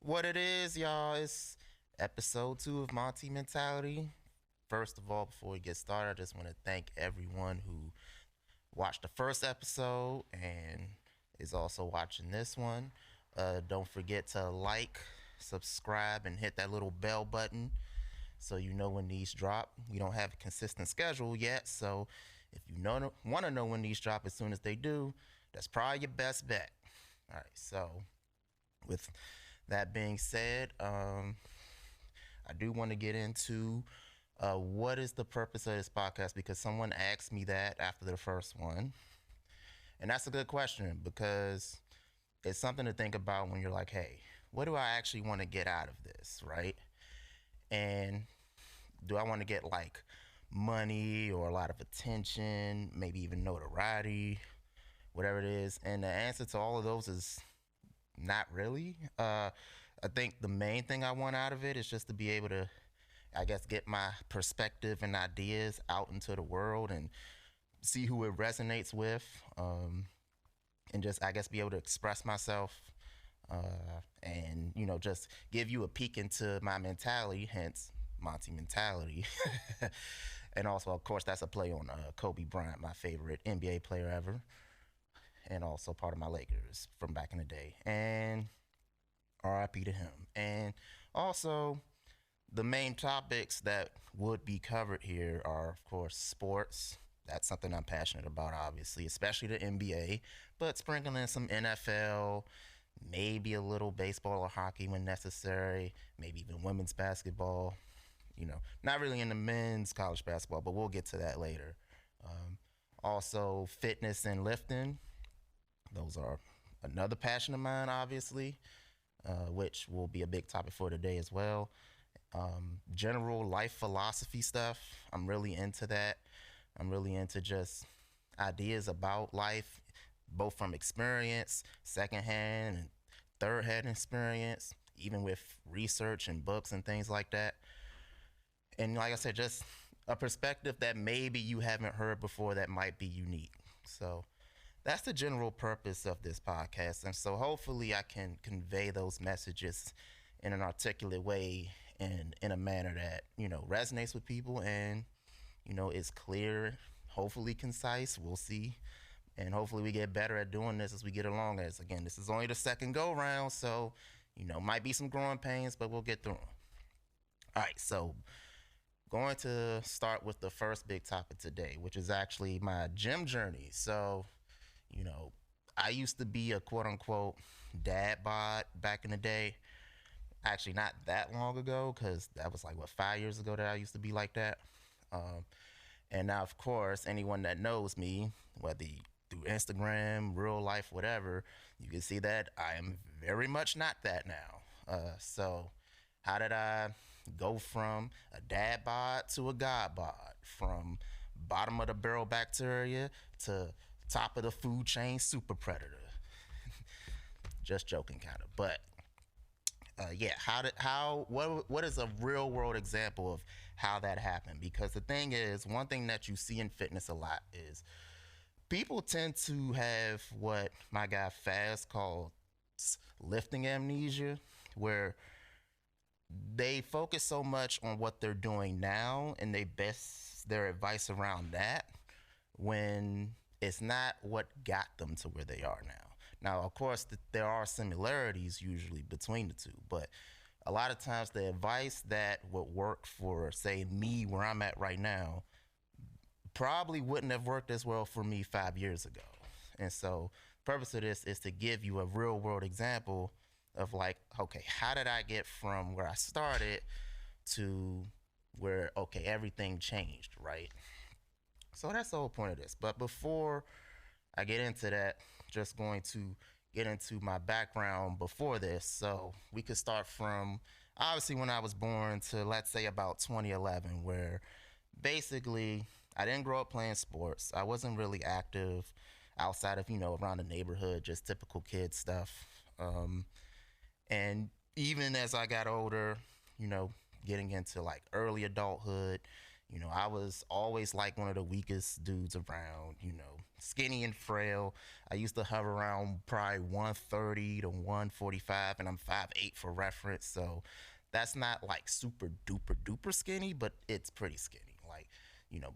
What it is, y'all, it's episode 2 of Monty Mentality. First of all, before we get started, I just want to thank everyone who watched the first episode and is also watching this one. Don't forget to like, subscribe, and hit that little bell button so you know when these drop. We don't have a consistent schedule yet, so if you want to know when these drop as soon as they do, that's probably your best bet. All right, so with that being said, I do want to get into what is the purpose of this podcast because someone asked me that after the first one. And that's a good question because it's something to think about when you're like, hey, what do I actually want to get out of this, right? And do I want to get like money or a lot of attention, maybe even notoriety, whatever it is? And the answer to all of those is not really. I think the main thing I want out of it is just to be able to, I guess, get my perspective and ideas out into the world and see who it resonates with, and just, I guess, be able to express myself, and, just give you a peek into my mentality, hence Monty Mentality. And also, of course, that's a play on Kobe Bryant, my favorite NBA player ever, and also part of my Lakers from back in the day. And RIP to him. And also, the main topics that would be covered here are, of course, sports. That's something I'm passionate about, obviously, especially the NBA, but sprinkling in some NFL, maybe a little baseball or hockey when necessary, maybe even women's basketball. Not really into men's college basketball, but we'll get to that later. Um, Also, fitness and lifting. Those are another passion of mine, obviously, which will be a big topic for today as well. General life philosophy stuff. I'm really into that. I'm really into just ideas about life, both from experience, secondhand and third hand experience, even with research and books and things like that. And like I said, just a perspective that maybe you haven't heard before that might be unique. So that's the general purpose of this podcast. And so hopefully I can convey those messages in an articulate way and in a manner that, resonates with people and, is clear, hopefully concise. We'll see. And hopefully we get better at doing this as we get along. As again, this is only the second go round. So, might be some growing pains, but we'll get through them. All right. So going to start with the first big topic today, which is actually my gym journey. So, you know, I used to be a quote unquote dad bod back in the day. Actually, not that long ago, because that was like, what, 5 years ago that I used to be like that. Um, and now, of course, anyone that knows me, whether through Instagram, real life, whatever, you can see that I am very much not that now. So, how did I go from a dad bod to a god bod? From bottom of the barrel bacteria to top of the food chain super predator. Just joking, kind of. But yeah, what is a real world example of how that happened? Because the thing is, one thing that you see in fitness a lot is people tend to have what my guy Faz called lifting amnesia, where they focus so much on what they're doing now and they base their advice around that when it's not what got them to where they are now. Now, of course, there are similarities usually between the two, but a lot of times the advice that would work for, say, me where I'm at right now probably wouldn't have worked as well for me 5 years ago. And so, the purpose of this is to give you a real world example of like, okay, how did I get from where I started to where, okay, everything changed, right? So that's the whole point of this. But before I get into that, just going to get into my background before this. So we could start from obviously when I was born to, let's say, about 2011, where basically I didn't grow up playing sports. I wasn't really active outside of, around the neighborhood, just typical kid stuff. And even as I got older, getting into like early adulthood, I was always like one of the weakest dudes around, skinny and frail. I used to hover around probably 130 to 145, and I'm 5'8" for reference. So that's not like super duper duper skinny, but it's pretty skinny. Like,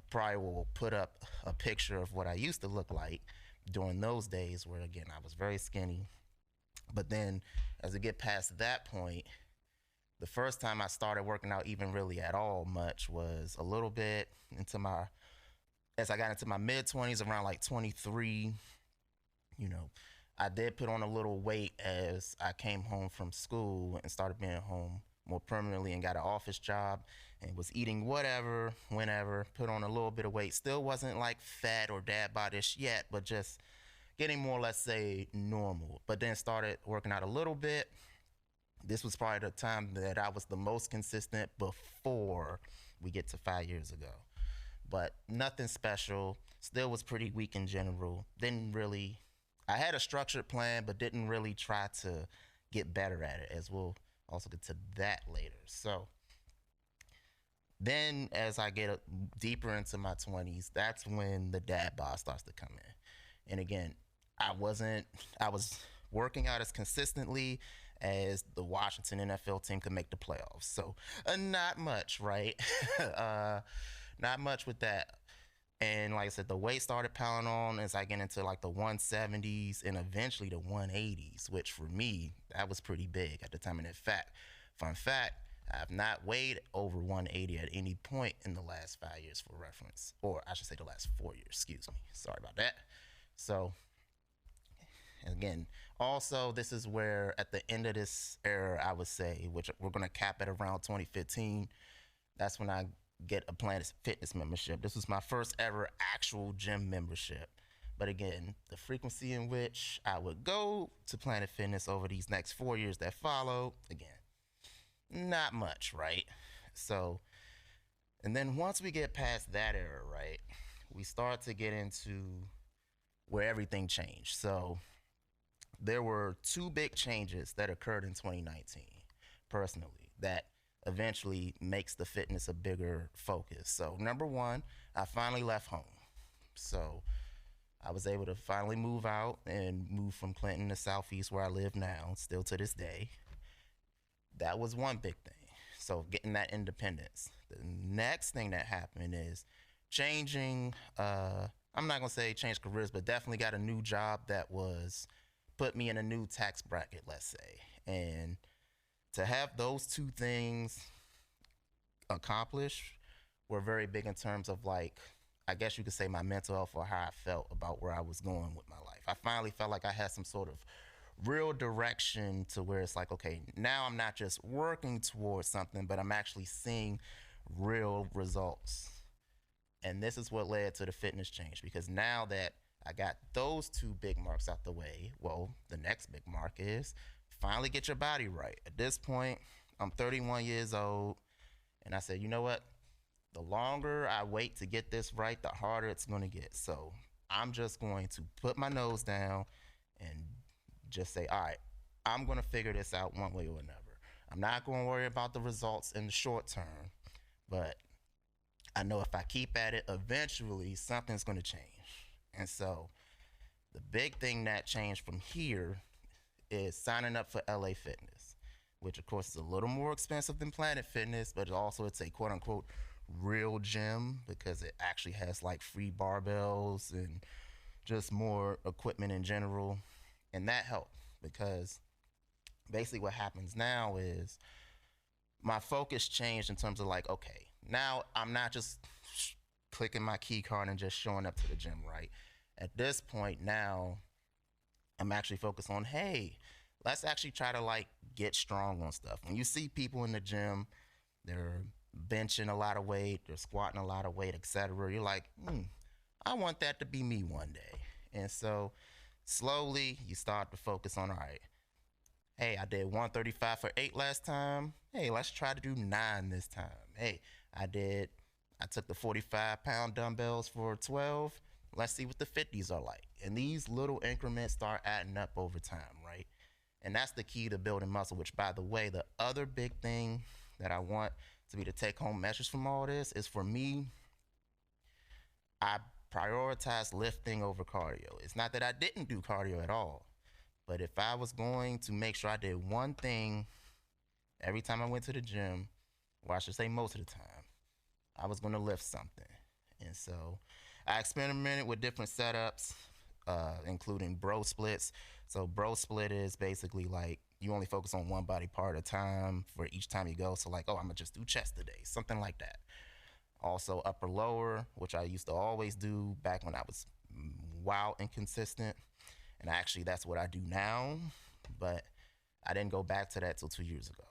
probably will put up a picture of what I used to look like during those days where, again, I was very skinny. But then as I get past that point, the first time I started working out even really at all much was a little bit as I got into my mid 20s, around like 23. you know I did put on a little weight as I came home from school and started being home more permanently and got an office job and was eating whatever whenever, put on a little bit of weight. Still wasn't like fat or dad bodish yet, but just getting more, let's say, normal. But then started working out a little bit. This was probably the time that I was the most consistent before we get to 5 years ago. But nothing special. Still was pretty weak in general. Didn't really, I had a structured plan, but didn't really try to get better at it, as we'll also get to that later. So then as I get deeper into my 20s, that's when the dad bod starts to come in. And again, I was working out as consistently as the Washington NFL team could make the playoffs. So not much, right? Not much with that. And like I said, the weight started piling on as I get into like the 170s and eventually the 180s, which for me, that was pretty big at the time. And in fact, fun fact, I have not weighed over 180 at any point in the last 5 years for reference. Or I should say the last 4 years, excuse me. Sorry about that. So again, also, this is where at the end of this era, I would say, which we're going to cap it around 2015, that's when I get a Planet Fitness membership. This was my first ever actual gym membership. But again, the frequency in which I would go to Planet Fitness over these next 4 years that followed, again, not much, right? So, and then once we get past that era, right, we start to get into where everything changed. So there were two big changes that occurred in 2019, personally, that eventually makes the fitness a bigger focus. So number one, I finally left home. So I was able to finally move out and move from Clinton to Southeast, where I live now, still to this day. That was one big thing. So getting that independence. The next thing that happened is changing, I'm not gonna say change careers, but definitely got a new job that was put me in a new tax bracket, let's say. And to have those two things accomplished were very big in terms of, like, I guess you could say my mental health or how I felt about where I was going with my life. I finally felt like I had some sort of real direction to where it's like, okay, now I'm not just working towards something, but I'm actually seeing real results. And this is what led to the fitness change, because now that I got those two big marks out the way, well, the next big mark is finally get your body right. At this point, I'm 31 years old, and I said, you know what? The longer I wait to get this right, the harder it's going to get. So I'm just going to put my nose down and just say, all right, I'm going to figure this out one way or another. I'm not going to worry about the results in the short term, but I know if I keep at it, eventually something's going to change. And so the big thing that changed from here is signing up for LA Fitness, which of course is a little more expensive than Planet Fitness, but also it's a quote unquote real gym because it actually has like free barbells and just more equipment in general. And that helped because basically what happens now is my focus changed in terms of like, okay, now I'm not just clicking my key card and just showing up to the gym, right? At this point now, I'm actually focused on, hey, let's actually try to like get strong on stuff. When you see people in the gym, they're benching a lot of weight, they're squatting a lot of weight, etc. You're like, I want that to be me one day. And so slowly you start to focus on, all right, hey, I did 135 for 8 last time. Hey, let's try to do 9 this time. Hey, I took the 45-pound dumbbells for 12. Let's see what the 50s are like. And these little increments start adding up over time, right? And that's the key to building muscle, which, by the way, the other big thing that I want to be the take home message from all this is, for me, I prioritize lifting over cardio. It's not that I didn't do cardio at all, but if I was going to make sure I did one thing every time I went to the gym, or I should say most of the time, I was going to lift something. And so I experimented with different setups, including bro splits. So bro split is basically like you only focus on one body part at a time for each time you go. So like, oh, I'm gonna just do chest today, something like that. Also upper lower, which I used to always do back when I was wild inconsistent. And actually that's what I do now, but I didn't go back to that till 2 years ago.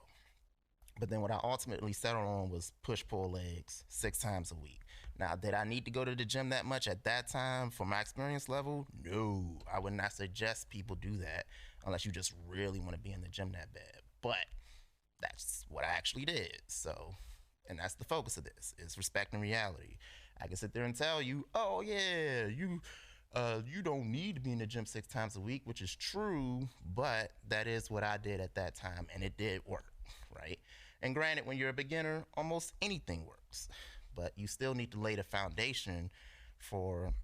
But then what I ultimately settled on was push pull legs 6 times a week. Now, did I need to go to the gym that much at that time for my experience level? No, I would not suggest people do that unless you just really want to be in the gym that bad. But that's what I actually did. So, and that's the focus of this, is respecting reality. I can sit there and tell you, oh yeah, you don't need to be in the gym 6 times a week, which is true, but that is what I did at that time, and it did work, right? And granted, when you're a beginner, almost anything works, but you still need to lay the foundation for,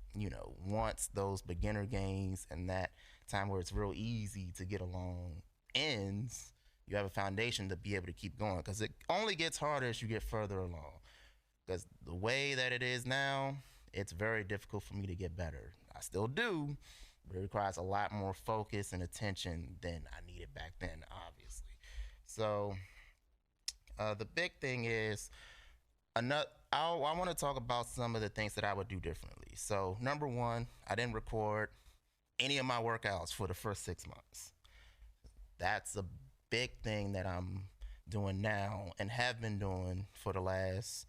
once those beginner gains and that time where it's real easy to get along ends, you have a foundation to be able to keep going, because it only gets harder as you get further along. Because the way that it is now, it's very difficult for me to get better. I still do, but it requires a lot more focus and attention than I needed back then, obviously. So the big thing is, I want to talk about some of the things that I would do differently. So number one, I didn't record any of my workouts for the first 6 months. That's a big thing that I'm doing now and have been doing for the last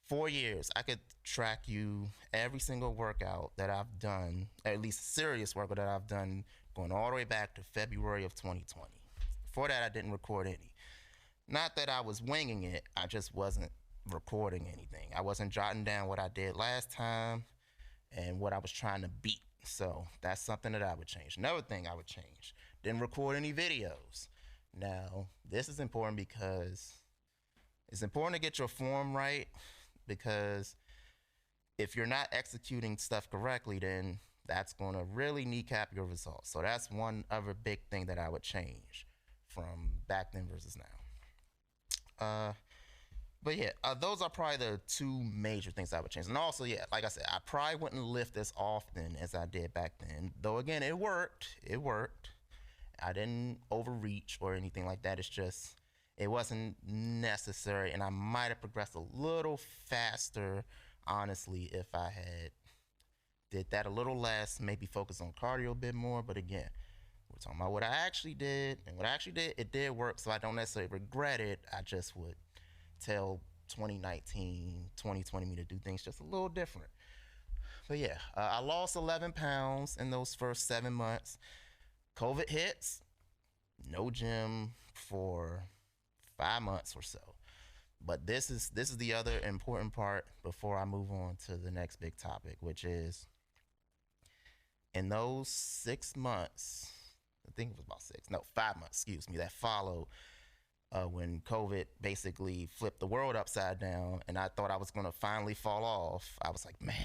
4 years. I could track you every single workout that I've done, at least serious workout that I've done, going all the way back to February of 2020. Before that, I didn't record any. Not that I was winging it, I just wasn't recording anything. I wasn't jotting down what I did last time and what I was trying to beat. So that's something that I would change. Another thing I would change, didn't record any videos. Now, this is important because it's important to get your form right, because if you're not executing stuff correctly, then that's going to really kneecap your results. So that's one other big thing that I would change from back then versus now. But yeah, those are probably the two major things I would change. And also, yeah, like I said, I probably wouldn't lift as often as I did back then. Though again, it worked. It worked. I didn't overreach or anything like that. It's just, it wasn't necessary, and I might have progressed a little faster, honestly, if I had did that a little less, maybe focus on cardio a bit more. But again, we're talking about what I actually did, and what I actually did, it did work, so I don't necessarily regret it. I just would tell 2019, 2020 me to do things just a little different. But yeah, I lost 11 pounds in those first 7 months. COVID hits, no gym for 5 months or so. But this is the other important part before I move on to the next big topic, which is, in those 6 months, I think it was about 5 months, excuse me, that followed when COVID basically flipped the world upside down, and I thought I was going to finally fall off. I was like, man,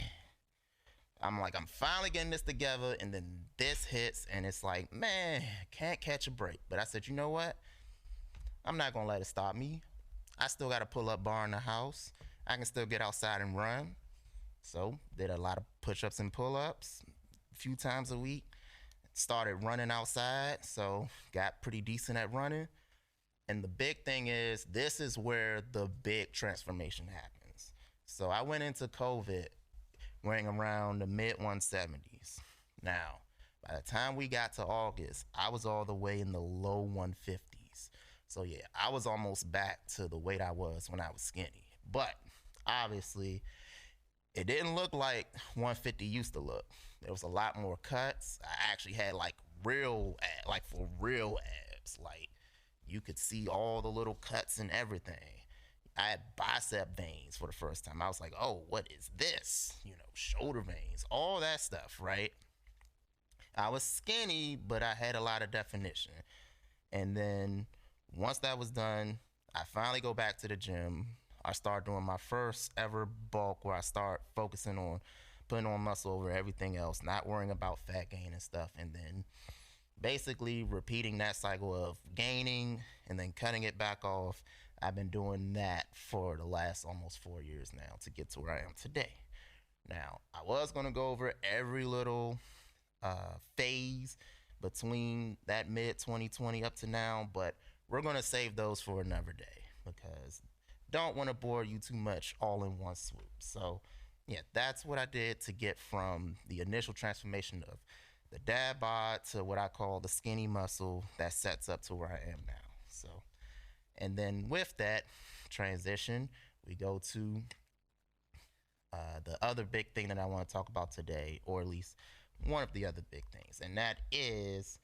I'm finally getting this together, and then this hits, and it's like, man, can't catch a break. But I said, you know what? I'm not going to let it stop me. I still got a pull-up bar in the house. I can still get outside and run. So did a lot of push-ups and pull-ups a few times a week. Started running outside, so got pretty decent at running. And the big thing is, this is where the big transformation happens. So I went into COVID weighing around the mid 170s. Now, by the time we got to August, I was all the way in the low 150s. So yeah, I was almost back to the weight I was when I was skinny. But obviously, it didn't look like 150 used to look. There was a lot more cuts. I actually had for real abs. Like, you could see all the little cuts and everything. I had bicep veins for the first time. I was like, oh, what is this? Shoulder veins, all that stuff, right? I was skinny, but I had a lot of definition. And then once that was done, I finally go back to the gym. I start doing my first ever bulk where I start focusing on putting on muscle over everything else, not worrying about fat gain and stuff. And then basically repeating that cycle of gaining and then cutting it back off. I've been doing that for the last almost 4 years now to get to where I am today. Now, I was going to go over every little phase between that mid 2020 up to now, but we're going to save those for another day because don't want to bore you too much all in one swoop. So, yeah, that's what I did to get from the initial transformation of the dad bod to what I call the skinny muscle that sets up to where I am now. So, and then with that transition, we go to the other big thing that I want to talk about today, or at least one of the other big things, and that is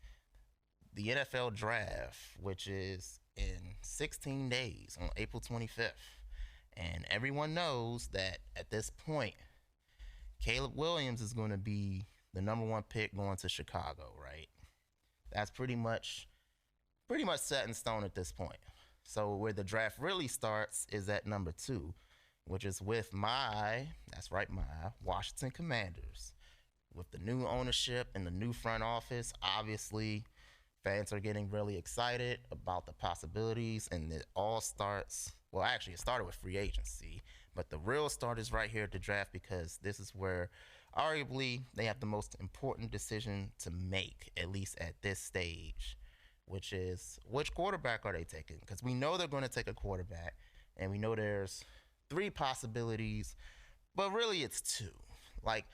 the NFL draft, which is in 16 days on April 25th. And everyone knows that at this point, Caleb Williams is going to be the number one pick going to Chicago, right? That's pretty much set in stone at this point. So where the draft really starts is at number 2, which is with my Washington Commanders. With the new ownership and the new front office, obviously fans are getting really excited about the possibilities, and it all starts, well, actually it started with free agency, but the real start is right here at the draft because this is where arguably they have the most important decision to make, at least at this stage, which is which quarterback are they taking? Because we know they're going to take a quarterback, and we know there's 3 possibilities, but really it's 2. Like,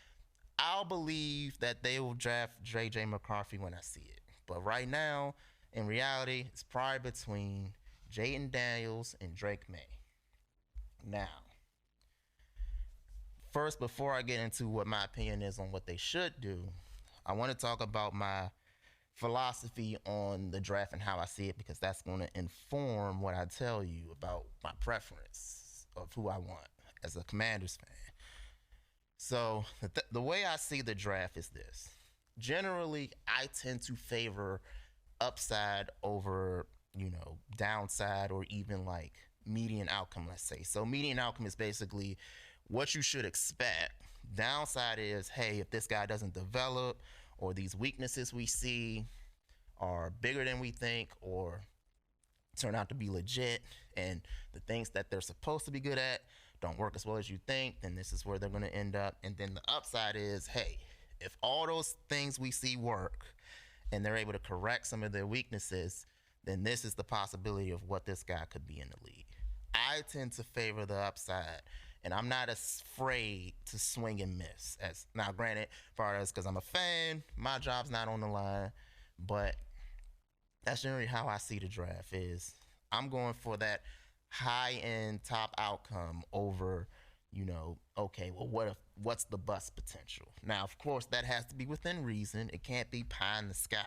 I'll believe that they will draft J.J. McCarthy when I see it. But right now, in reality, it's probably between Jayden Daniels and Drake Maye. Now, first, before I get into what my opinion is on what they should do, I want to talk about my philosophy on the draft and how I see it, because that's going to inform what I tell you about my preference of who I want as a Commanders fan. So the way I see the draft is this. Generally, I tend to favor upside over, downside, or even like median outcome, let's say. So median outcome is basically what you should expect. Downside is, hey, if this guy doesn't develop, or these weaknesses we see are bigger than we think, or turn out to be legit, and the things that they're supposed to be good at don't work as well as you think, then this is where they're going to end up. And then the upside is, hey, if all those things we see work and they're able to correct some of their weaknesses, then this is the possibility of what this guy could be in the league. I tend to favor the upside, and I'm not afraid to swing and miss. As now, granted, part of it's because I'm a fan, my job's not on the line, but that's generally how I see the draft. Is I'm going for that high-end top outcome over, okay, well, what's the bust potential? Now, of course, that has to be within reason. It can't be pie in the sky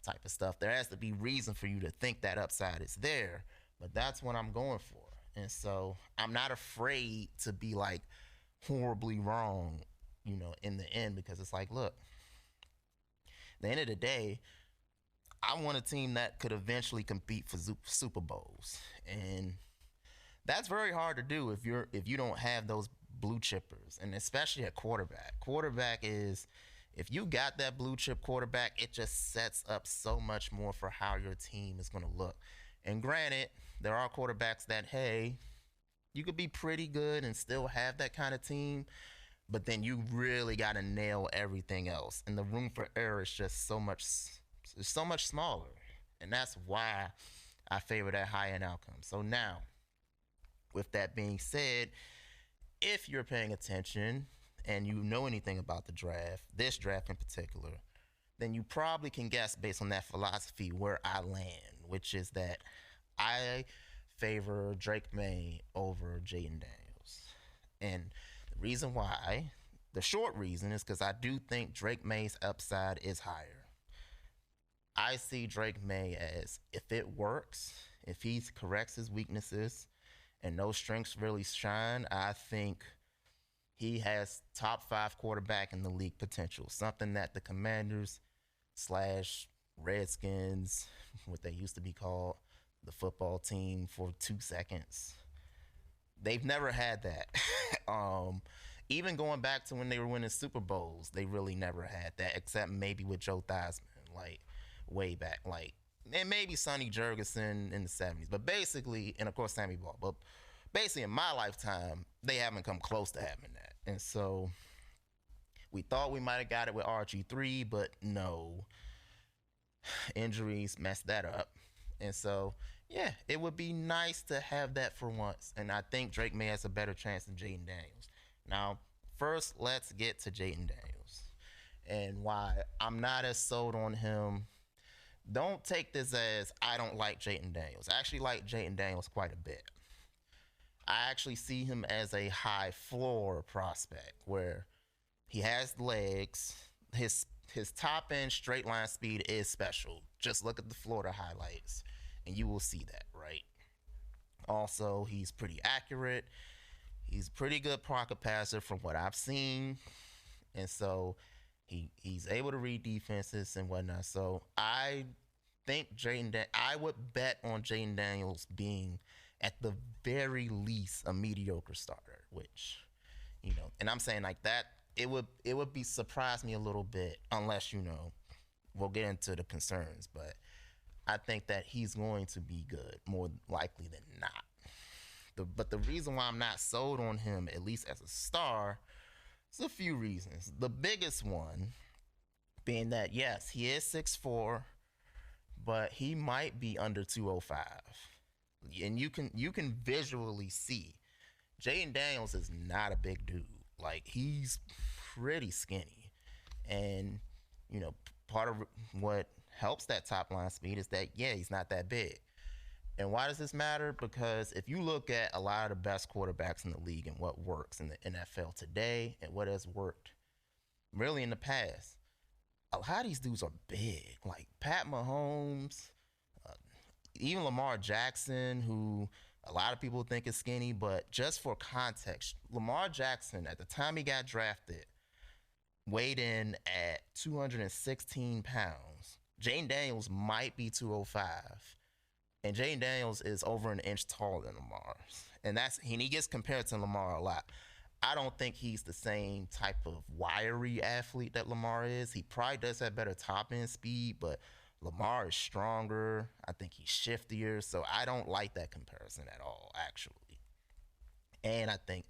type of stuff. There has to be reason for you to think that upside is there, but that's what I'm going for. And so I'm not afraid to be like horribly wrong, in the end, because it's like, look, at the end of the day, I want a team that could eventually compete for Super Bowls, and that's very hard to do if you don't have those blue chippers, and especially at quarterback. Quarterback is, if you got that blue chip quarterback, it just sets up so much more for how your team is going to look. And granted, there are quarterbacks that, hey, you could be pretty good and still have that kind of team, but then you really got to nail everything else, and the room for error is just so much smaller, and that's why I favor that high-end outcome. So now, with that being said, if you're paying attention and you know anything about the draft, this draft in particular, then you probably can guess based on that philosophy where I land, which is that I favor Drake Maye over Jayden Daniels. And the reason why, the short reason, is because I do think Drake Maye's upside is higher. I see Drake Maye as, if it works, if he corrects his weaknesses and those strengths really shine, I think he has top 5 quarterback in the league potential. Something that the Commanders / Redskins, what they used to be called, the football team for 2 seconds. They've never had that. um, Even going back to when they were winning Super Bowls, they really never had that, except maybe with Joe Theismann, like way back, like and maybe Sonny Jurgensen in the '70s. But basically, and of course Sammy Ball. But basically, in my lifetime, they haven't come close to having that. And so we thought we might have got it with RG3, but no, injuries messed that up. And so, yeah, it would be nice to have that for once. And I think Drake May has a better chance than Jayden Daniels. Now, first, let's get to Jayden Daniels and why I'm not as sold on him. Don't take this as I don't like Jayden Daniels. I actually like Jayden Daniels quite a bit. I actually see him as a high floor prospect where he has legs. His top end straight line speed is special. Just look at the Florida highlights and you will see that, right? Also, he's pretty accurate. He's a pretty good pocket passer from what I've seen. And so he's able to read defenses and whatnot. So I think I would bet on Jayden Daniels being at the very least a mediocre starter, which, and I'm saying like that, it would be surprise me a little bit unless, we'll get into the concerns, but I think that he's going to be good more likely than not. But the reason why I'm not sold on him, at least as a star, is a few reasons. The biggest one being that, yes, he is 6'4", but he might be under 205. And you can visually see Jayden Daniels is not a big dude. Like, he's pretty skinny. And, part of what helps that top line speed is that, yeah, he's not that big. And why does this matter? Because if you look at a lot of the best quarterbacks in the league and what works in the NFL today and what has worked really in the past, a lot of these dudes are big. Like Pat Mahomes, even Lamar Jackson, who a lot of people think is skinny, but just for context, Lamar Jackson, at the time he got drafted, weighed in at 216 pounds. Jayden Daniels might be 205. And Jayden Daniels is over an inch taller than Lamar. And he gets compared to Lamar a lot. I don't think he's the same type of wiry athlete that Lamar is. He probably does have better top end speed, but Lamar is stronger. I think he's shiftier. So I don't like that comparison at all, actually. And I think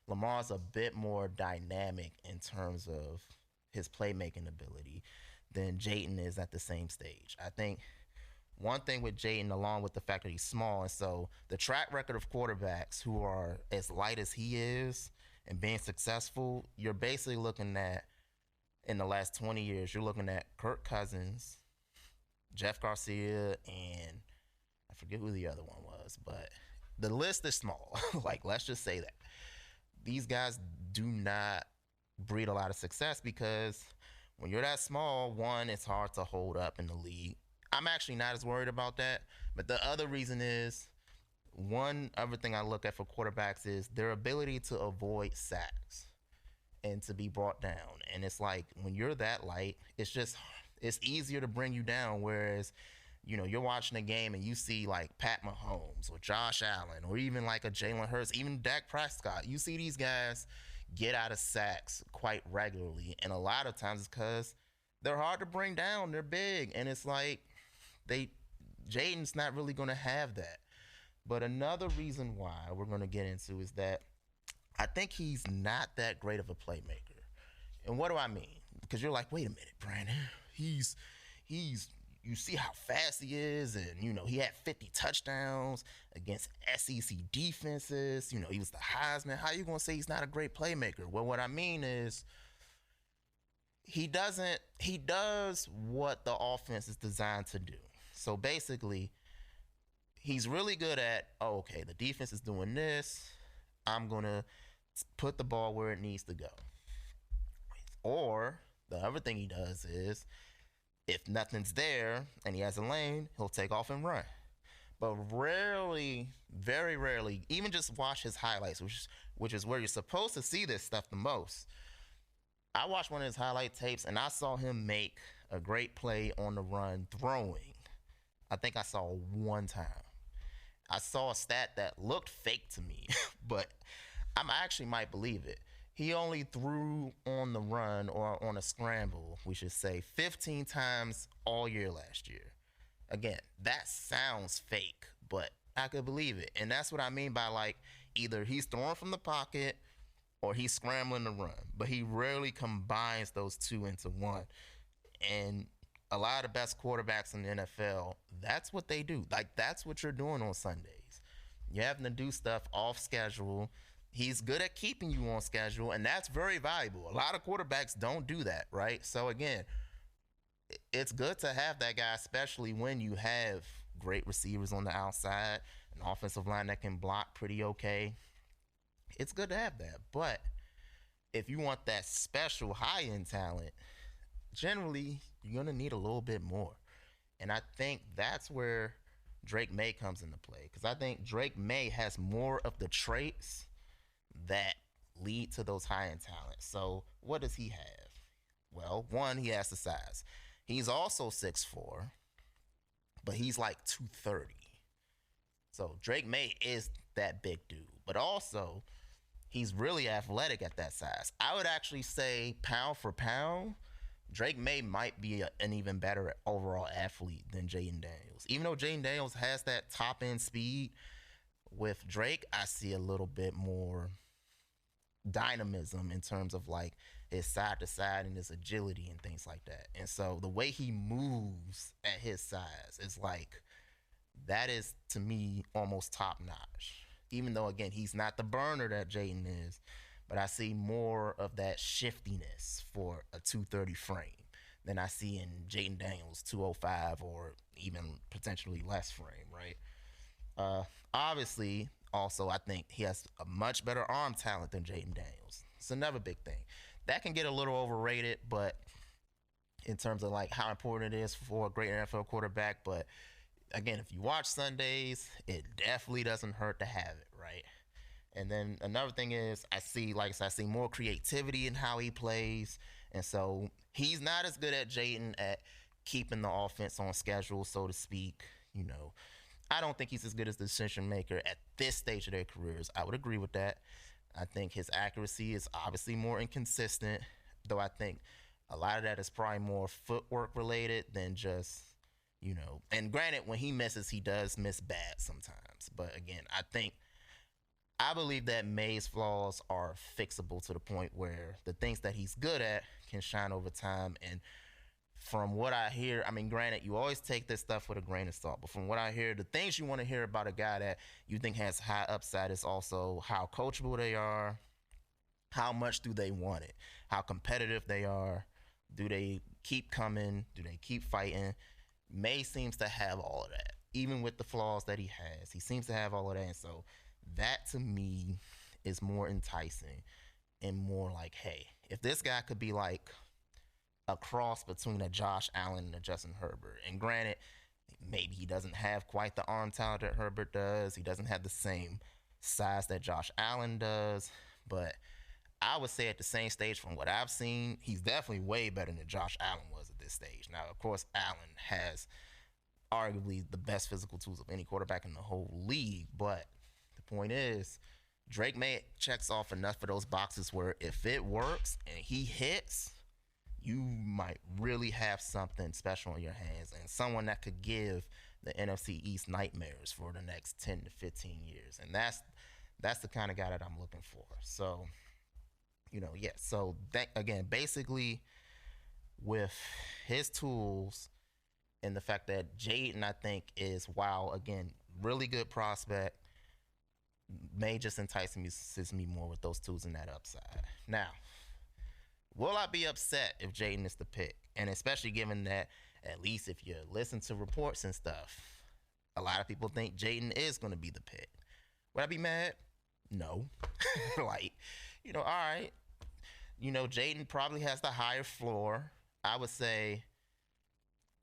Lamar's a bit more dynamic in terms of his playmaking ability than Jayden is at the same stage. I think one thing with Jayden, along with the fact that he's small, and so the track record of quarterbacks who are as light as he is and being successful, you're basically looking at, in the last 20 years, you're looking at Kirk Cousins, Jeff Garcia, and I forget who the other one was, but the list is small. Like, let's just say that. These guys do not breed a lot of success because when you're that small, one, it's hard to hold up in the league. I'm actually not as worried about that. But the other reason is, one other thing I look at for quarterbacks is their ability to avoid sacks and to be brought down. And it's like, when you're that light, it's easier to bring you down. Whereas, you're watching a game and you see like Pat Mahomes or Josh Allen or even like a Jalen Hurts, even Dak Prescott. You see these guys get out of sacks quite regularly. And a lot of times it's because they're hard to bring down. They're big. And it's like, Jayden's not really going to have that. But another reason why we're going to get into is that I think he's not that great of a playmaker. And what do I mean? Because you're like, wait a minute, Brandon. He's you see how fast he is, and he had 50 touchdowns against SEC defenses. He was the Heisman. How you going to say he's not a great playmaker? Well, what I mean is he does what the offense is designed to do. So basically, he's really good at, okay, the defense is doing this. I'm going to put the ball where it needs to go. Or the other thing he does is, if nothing's there and he has a lane, he'll take off and run. But rarely, very rarely, even just watch his highlights, which is where you're supposed to see this stuff the most. I watched one of his highlight tapes and I saw him make a great play on the run throwing. I think I saw one time. I saw a stat that looked fake to me, but I actually might believe it. He only threw on the run or on a scramble, we should say, 15 times all year last year. Again, that sounds fake, but I could believe it. And that's what I mean by like either he's throwing from the pocket or he's scrambling to run, but he rarely combines those two into one. And a lot of the best quarterbacks in the NFL, that's what they do. Like that's what you're doing on Sundays. You're having to do stuff off schedule. He's good at keeping you on schedule, and that's very valuable. A lot of quarterbacks don't do that, right? So again, it's good to have that guy, especially when you have great receivers on the outside, an offensive line that can block pretty okay. It's good to have that. But if you want that special high end talent, generally you're gonna need a little bit more. And I think that's where Drake May comes into play. Because I think Drake May has more of the traits that lead to those high end talents. So what does he have? Well, one, he has the size. He's also 6'4", but he's like 230. So Drake May is that big dude. But also, he's really athletic at that size. I would actually say pound for pound, Drake May might be an even better overall athlete than Jayden Daniels. Even though Jayden Daniels has that top end speed, with Drake, I see a little bit more dynamism in terms of like his side to side and his agility and things like that. And so the way he moves at his size is like, that is to me almost top notch. Even though again he's not the burner that Jayden is, but I see more of that shiftiness for a 230 frame than I see in Jayden Daniels 205 or even potentially less frame, right? Obviously, also I think he has a much better arm talent than Jayden Daniels. It's another big thing. That can get a little overrated, but in terms of like how important it is for a great NFL quarterback, but again, if you watch Sundays, it definitely doesn't hurt to have it, right? And then another thing is I see, like I said, I see more creativity in how he plays. And so he's not as good at Jayden at keeping the offense on schedule, so to speak. You know, I don't think he's as good as the decision maker at this stage of their careers. I would agree with that. I think his accuracy is obviously more inconsistent, though I think a lot of that is probably more footwork related than just, you know, and granted, when he misses, he does miss bad sometimes. But again, I believe that Maye's flaws are fixable to the point where the things that he's good at can shine over time. And from what I hear, I mean, granted, you always take this stuff with a grain of salt, but from what I hear, the things you want to hear about a guy that you think has high upside is also how coachable they are, how much do they want it, how competitive they are, do they keep coming, do they keep fighting. Maye seems to have all of that, even with the flaws that he has. He seems to have all of that, and so that to me is more enticing and more like, hey, if this guy could be like a cross between a Josh Allen and a Justin Herbert, and granted, maybe he doesn't have quite the arm talent that Herbert does. He doesn't have the same size that Josh Allen does, but I would say at the same stage from what I've seen, he's definitely way better than Josh Allen was at this stage. Now, of course, Allen has arguably the best physical tools of any quarterback in the whole league, but the point is, Drake May checks off enough of those boxes where if it works and he hits, you might really have something special in your hands and someone that could give the NFC East nightmares for the next 10 to 15 years. And that's the kind of guy that I'm looking for. So, you know, yeah. So that, again, basically with his tools and the fact that Jayden, I think, is, wow, again, really good prospect, may just entice me more with those tools and that upside. Now, will I be upset if Jayden is the pick? And especially given that, at least if you listen to reports and stuff, a lot of people think Jayden is going to be the pick. Would I be mad? No. Like, you know, all right. You know, Jayden probably has the higher floor. I would say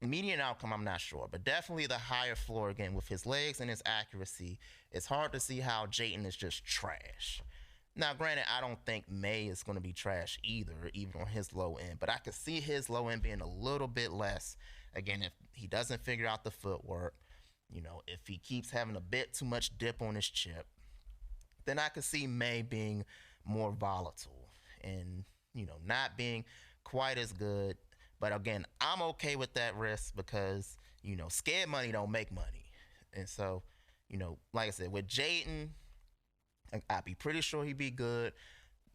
median outcome, I'm not sure, but definitely the higher floor, again, with his legs and his accuracy. It's hard to see how Jayden is just trash. Now, granted, I don't think Maye is going to be trash either, even on his low end, but I could see his low end being a little bit less. Again, if he doesn't figure out the footwork, If he keeps having a bit too much dip on his chip, then I could see Maye being more volatile and, not being quite as good. But again, I'm okay with that risk because, scared money don't make money. And so, like I said, with Jayden, I'd be pretty sure he'd be good.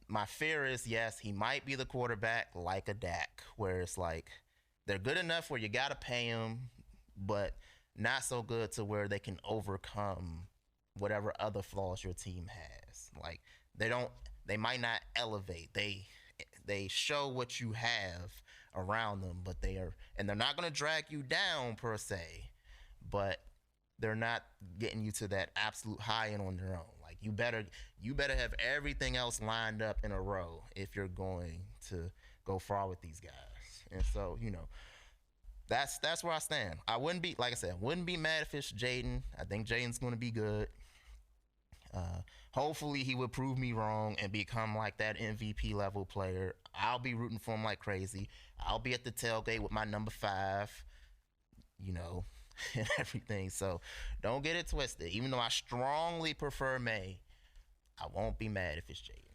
My fear is, yes, he might be the quarterback like a Dak, where it's like they're good enough where you got to pay him, but not so good to where they can overcome whatever other flaws your team has. Like they don't, they might not elevate. They show what you have around them, but they're not going to drag you down per se, but they're not getting you to that absolute high end on their own. Like you better have everything else lined up in a row if you're going to go far with these guys. And so, that's where I stand. I wouldn't be, like I said, wouldn't be mad if it's Jayden. I think Jayden's going to be good. Hopefully he would prove me wrong and become like that MVP level player. I'll be rooting for him like crazy. I'll be at the tailgate with my number 5, and everything. So don't get it twisted. Even though I strongly prefer Maye, I won't be mad if it's Jayden.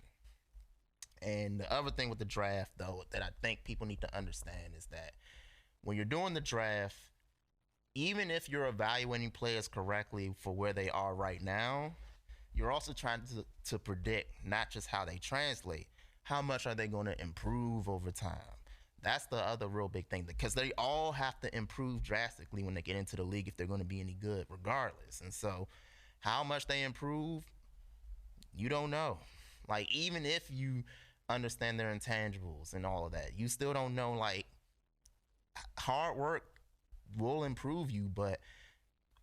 And the other thing with the draft, though, that I think people need to understand is that when you're doing the draft, even if you're evaluating players correctly for where they are right now, you're also trying to predict not just how they translate, how much are they going to improve over time. That's the other real big thing, because they all have to improve drastically when they get into the league if they're going to be any good regardless. And so how much they improve, you don't know. Like, even if you understand their intangibles and all of that, you still don't know. Like, hard work will improve you, but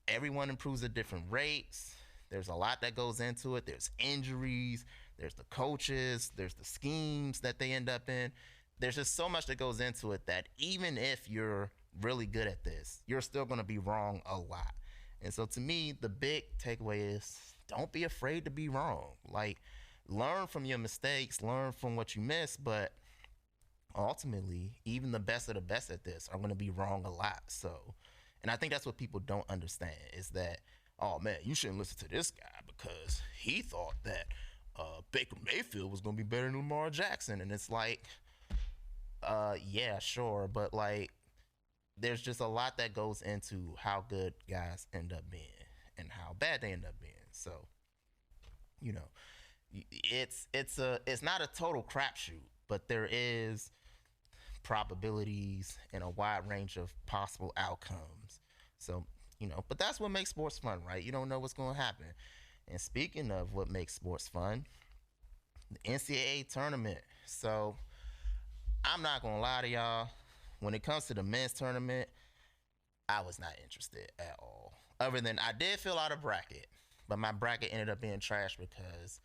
everyone improves at different rates. There's a lot that goes into it. There's injuries, there's the coaches, there's the schemes that they end up in. There's just so much that goes into it that even if you're really good at this, you're still going to be wrong a lot. And so to me, the big takeaway is don't be afraid to be wrong. Like, learn from your mistakes, learn from what you missed, but ultimately, even the best of the best at this are going to be wrong a lot. So, and I think that's what people don't understand is that, oh man, you shouldn't listen to this guy because he thought that Baker Mayfield was going to be better than Lamar Jackson. And it's like, yeah, sure. But like, there's just a lot that goes into how good guys end up being and how bad they end up being. So, it's not a total crapshoot, but there is probabilities and a wide range of possible outcomes. So, but that's what makes sports fun, right? You don't know what's going to happen. And speaking of what makes sports fun, the NCAA tournament. So, I'm not going to lie to y'all. When it comes to the men's tournament, I was not interested at all. Other than I did fill out a bracket, but my bracket ended up being trash because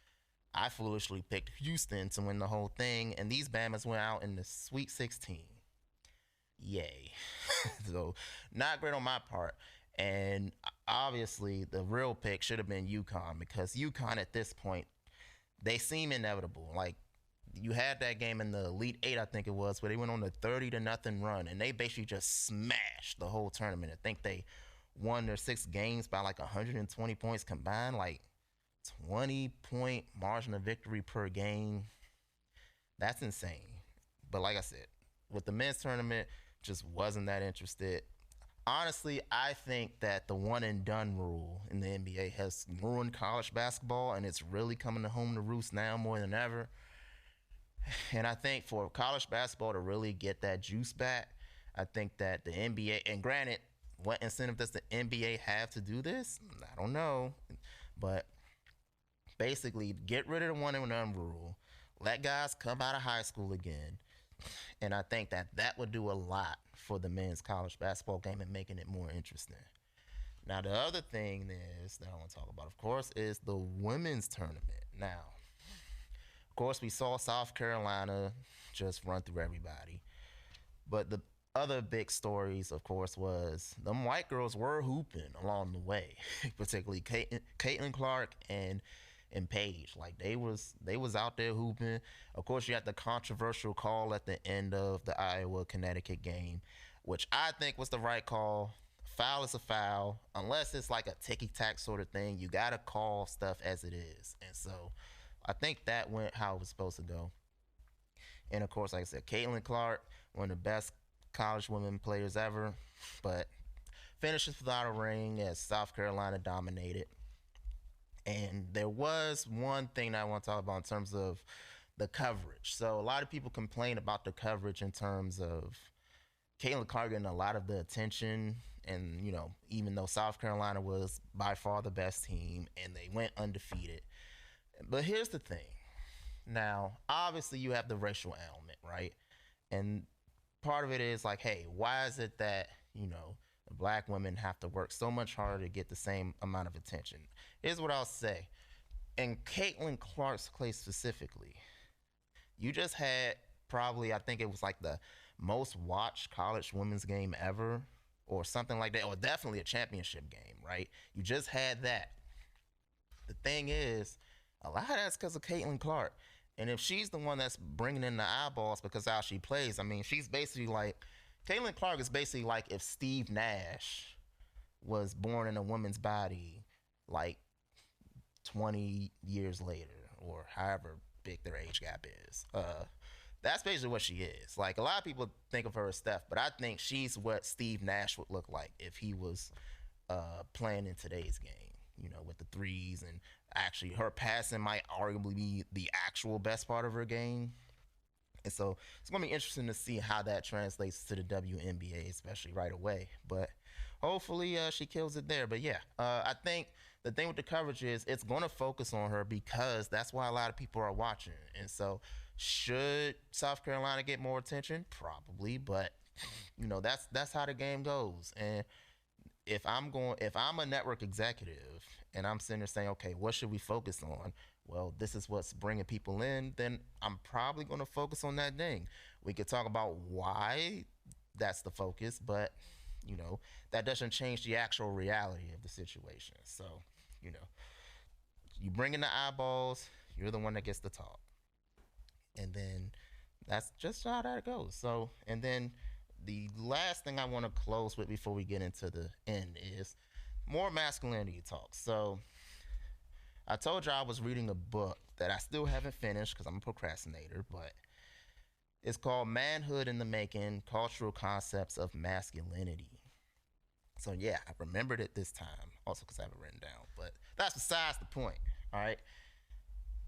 I foolishly picked Houston to win the whole thing, and these Bamas went out in the Sweet 16. Yay. So, not great on my part. And obviously, the real pick should have been UConn because UConn at this point, they seem inevitable. Like, you had that game in the Elite Eight, I think it was, where they went on a 30-0 run, and they basically just smashed the whole tournament. I think they won their 6 games by like 120 points combined, like 20-point margin of victory per game. That's insane. But like I said, with the men's tournament, just wasn't that interested. Honestly, I think that the one and done rule in the NBA has ruined college basketball, and it's really coming home to roost now more than ever. And I think for college basketball to really get that juice back, I think that the NBA, and granted, what incentive does the NBA have to do this? I don't know. But basically, get rid of the one and done rule. Let guys come out of high school again. And I think that would do a lot for the men's college basketball game and making it more interesting. Now, the other thing is that I want to talk about, of course, is the women's tournament. Now, of course, we saw South Carolina just run through everybody. But the other big stories, of course, was them white girls were hooping along the way, particularly Caitlin Clark and Paige. Like, they was out there hooping. Of course, you had the controversial call at the end of the Iowa-Connecticut game, which I think was the right call. foul is a foul. Unless it's like a ticky tack sort of thing, you gotta call stuff as it is. And so I think that went how it was supposed to go. And of course, like I said, Caitlin Clark, one of the best college women players ever, but finishes without a ring as South Carolina dominated. And there was one thing that I want to talk about in terms of the coverage. So a lot of people complain about the coverage in terms of Caitlin Clark getting a lot of the attention. And, even though South Carolina was by far the best team and they went undefeated. But here's the thing. Now, obviously, you have the racial element, right? And part of it is like, hey, why is it that, black women have to work so much harder to get the same amount of attention? Here's what I'll say. In Caitlin Clark's case specifically, you just had probably, I think it was like the most watched college women's game ever or something like that, or definitely a championship game, right? You just had that. The thing is, a lot of that's because of Caitlin Clark. And if she's the one that's bringing in the eyeballs because how she plays, I mean, she's basically like, Caitlin Clark is basically like if Steve Nash was born in a woman's body like 20 years later or however big their age gap is. That's basically what she is. Like, a lot of people think of her as Steph, but I think she's what Steve Nash would look like if he was playing in today's game, with the threes. And actually, her passing might arguably be the actual best part of her game. And so it's going to be interesting to see how that translates to the WNBA, especially right away. But hopefully she kills it there. But yeah, I think the thing with the coverage is it's going to focus on her because that's why a lot of people are watching. And so should South Carolina get more attention? Probably. But, that's how the game goes. And if I'm a network executive and I'm sitting there saying, okay, what should we focus on? Well, this is what's bringing people in, then I'm probably going to focus on that thing. We could talk about why that's the focus, but, that doesn't change the actual reality of the situation. So, you bring in the eyeballs, you're the one that gets to talk. And then that's just how that goes. So, and then the last thing I want to close with before we get into the end is more masculinity talk. So, I told you I was reading a book that I still haven't finished because I'm a procrastinator, but it's called Manhood in the Making, Cultural Concepts of Masculinity. So yeah, I remembered it this time, also because I have it written down, but that's besides the point, all right?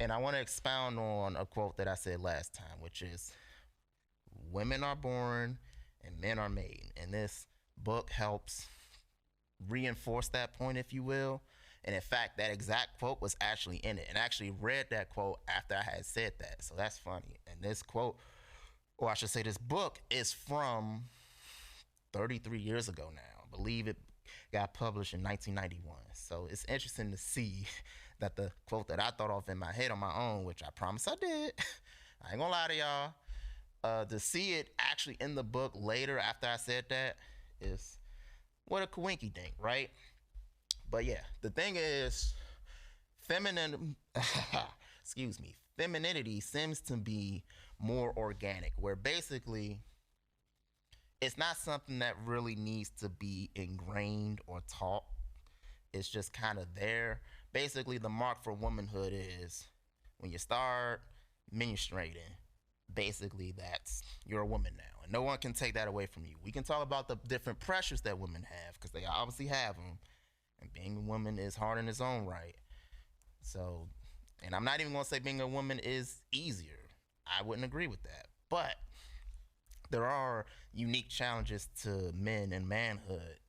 And I want to expound on a quote that I said last time, which is, women are born and men are made. And this book helps reinforce that point, if you will. And in fact, that exact quote was actually in it. And I actually read that quote after I had said that. So that's funny. And this quote, or I should say this book, is from 33 years ago now. I believe it got published in 1991. So it's interesting to see that the quote that I thought of in my head on my own, which I promise I did, I ain't gonna lie to y'all, to see it actually in the book later after I said that is what a coinky thing, right? But yeah, the thing is, femininity seems to be more organic, where basically it's not something that really needs to be ingrained or taught. It's just kind of there. Basically, the mark for womanhood is when you start menstruating, basically that's you're a woman now. And no one can take that away from you. We can talk about the different pressures that women have because they obviously have them. And being a woman is hard in its own right. So, and I'm not even going to say being a woman is easier. I wouldn't agree with that. But there are unique challenges to men and manhood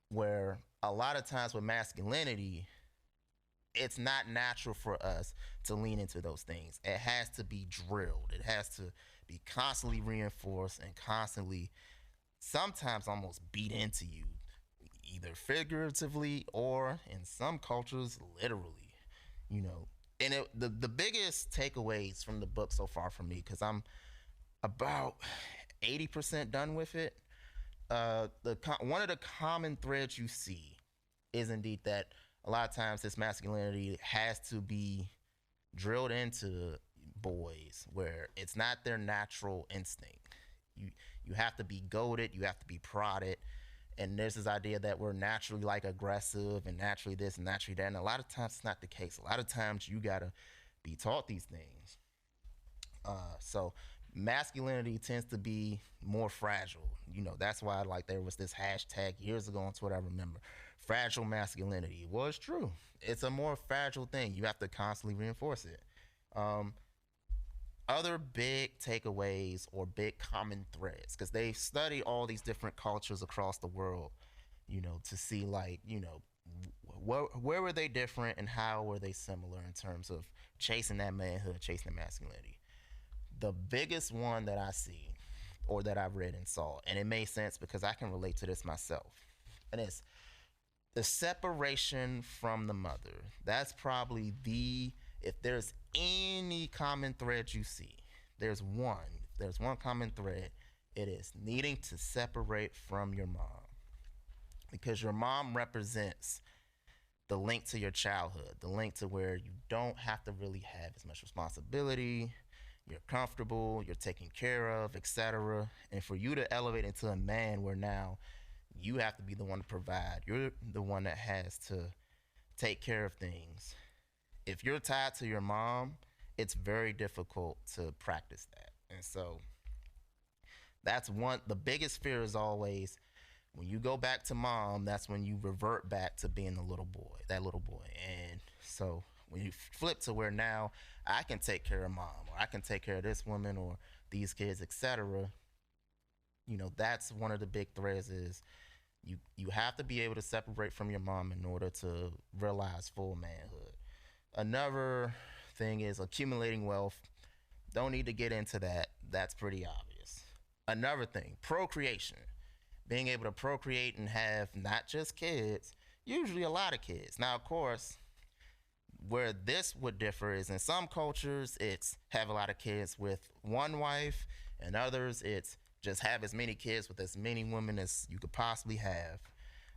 where a lot of times with masculinity, it's not natural for us to lean into those things. It has to be drilled. It has to be constantly reinforced and constantly, sometimes almost beat into you, either figuratively or in some cultures, literally, And the biggest takeaways from the book so far for me, because I'm about 80% done with it, one of the common threads you see is indeed that a lot of times this masculinity has to be drilled into boys where it's not their natural instinct. You have to be goaded, you have to be prodded, And there's this idea that we're naturally like aggressive and naturally this and naturally that. And a lot of times it's not the case. A lot of times you gotta be taught these things. So masculinity tends to be more fragile. That's why like there was this hashtag years ago on Twitter, I remember. Fragile masculinity. Well, it's true. It's a more fragile thing. You have to constantly reinforce it. Um, Other big takeaways or big common threads, because they study all these different cultures across the world, to see like, where were they different and how were they similar in terms of chasing that manhood, chasing that masculinity. The biggest one that I see or that I've read and saw, and it made sense because I can relate to this myself, and it's the separation from the mother. That's probably if there's any common thread you see, there's one. If there's one common thread, it is needing to separate from your mom. Because your mom represents the link to your childhood, the link to where you don't have to really have as much responsibility, you're comfortable, you're taken care of, etc. And for you to elevate into a man where now you have to be the one to provide, you're the one that has to take care of things. If you're tied to your mom, it's very difficult to practice that. And so that's one, the biggest fear is always when you go back to mom, that's when you revert back to being the little boy, that little boy. And so when you flip to where now I can take care of mom, or I can take care of this woman or these kids, etc., that's one of the big threads is you have to be able to separate from your mom in order to realize full manhood. Another thing is accumulating wealth. Don't need to get into that. That's pretty obvious. Another thing, procreation. Being able to procreate and have not just kids, usually a lot of kids. Now, of course, where this would differ is in some cultures, it's have a lot of kids with one wife, and others, it's just have as many kids with as many women as you could possibly have.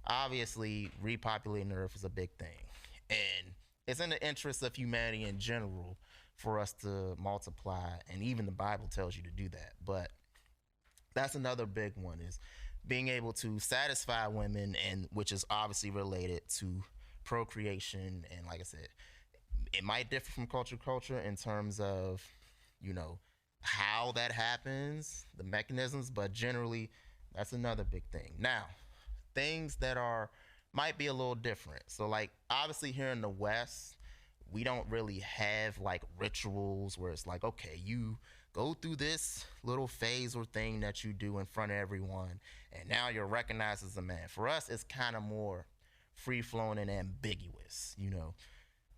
Obviously, repopulating the earth is a big thing. And it's in the interest of humanity in general for us to multiply, and even the Bible tells you to do that. But that's another big one, is being able to satisfy women, and which is obviously related to procreation. And like I said, it might differ from culture to culture in terms of, how that happens, the mechanisms, but generally that's another big thing. Now, things that might be a little different. So like obviously here in the West, we don't really have like rituals where it's like, okay, you go through this little phase or thing that you do in front of everyone, and now you're recognized as a man. For us, it's kind of more free flowing and ambiguous.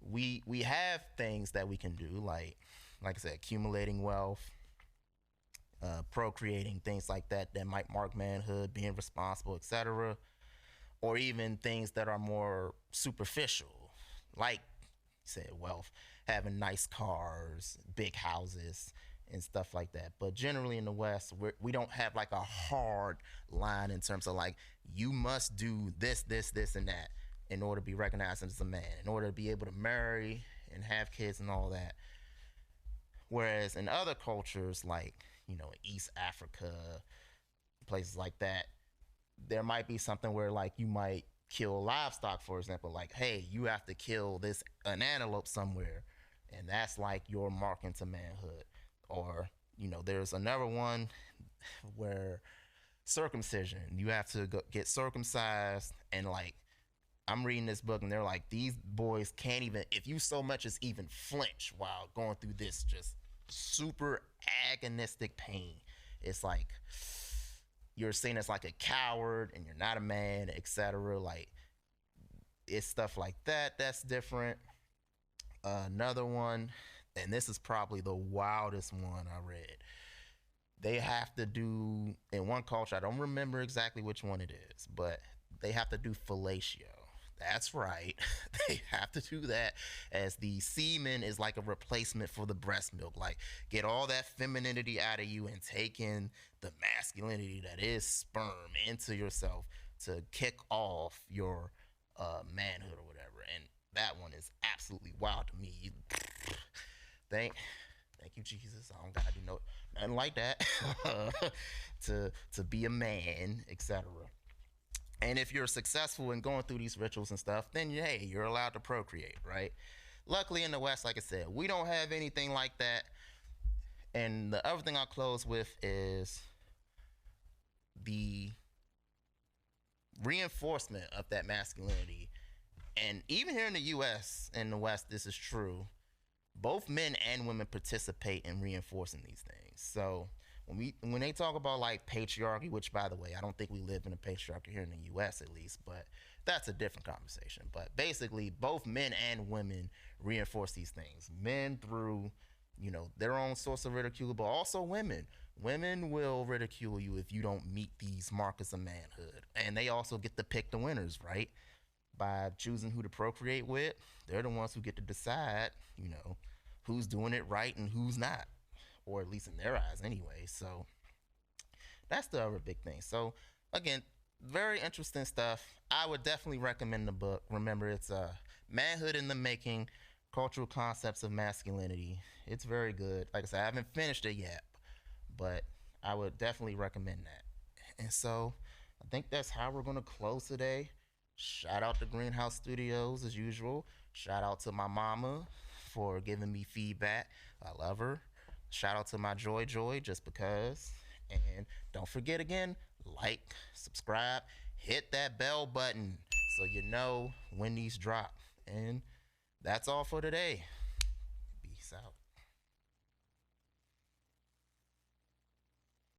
We have things that we can do, like I said, accumulating wealth, procreating, things like that might mark manhood, being responsible, etc. Or even things that are more superficial, like said, wealth, having nice cars, big houses, and stuff like that. But generally in the West, we don't have like a hard line in terms of like, you must do this, this, this, and that in order to be recognized as a man, in order to be able to marry and have kids and all that. Whereas in other cultures, like, East Africa, places like that, there might be something where like you might kill livestock, for example, like, hey, you have to kill an antelope somewhere, and that's like your mark into manhood. Or, there's another one where circumcision, you have to get circumcised, and like, I'm reading this book and they're like, these boys can't even, if you so much as even flinch while going through this just super agonistic pain, it's like you're seen as like a coward and you're not a man, etc. Like, it's stuff like that that's different. Another one, and this is probably the wildest one I read, they have to do, in one culture, I don't remember exactly which one it is, but they have to do fellatio. That's right. They have to do that, as the semen is like a replacement for the breast milk. Like, get all that femininity out of you and take in the masculinity that is sperm into yourself to kick off your manhood or whatever. And that one is absolutely wild to me. Thank you, Jesus. I don't gotta do nothing like that to be a man, etc. And if you're successful in going through these rituals and stuff, then hey, you're allowed to procreate, right? Luckily in the West, like I said, we don't have anything like that. And the other thing I'll close with is the reinforcement of that masculinity. And even here in the US, in the West, this is true. Both men and women participate in reinforcing these things. So when they talk about like patriarchy, which by the way, I don't think we live in a patriarchy here in the US at least, but that's a different conversation. But basically, both men and women reinforce these things. Men through, their own source of ridicule, but also women. Women will ridicule you if you don't meet these markers of manhood. And they also get to pick the winners, right? By choosing who to procreate with, they're the ones who get to decide, who's doing it right and who's not, or at least in their eyes anyway. So that's the other big thing. So again, very interesting stuff. I would definitely recommend the book. Remember, it's Manhood in the Making, Cultural Concepts of Masculinity. It's very good. Like I said, I haven't finished it yet, but I would definitely recommend that. And so I think that's how we're going to close today. Shout out to Greenhouse Studios as usual. Shout out to my mama for giving me feedback. I love her. Shout out to my Joy just because. And don't forget again, like, subscribe, hit that bell button so you know when these drop. And that's all for today. Peace out.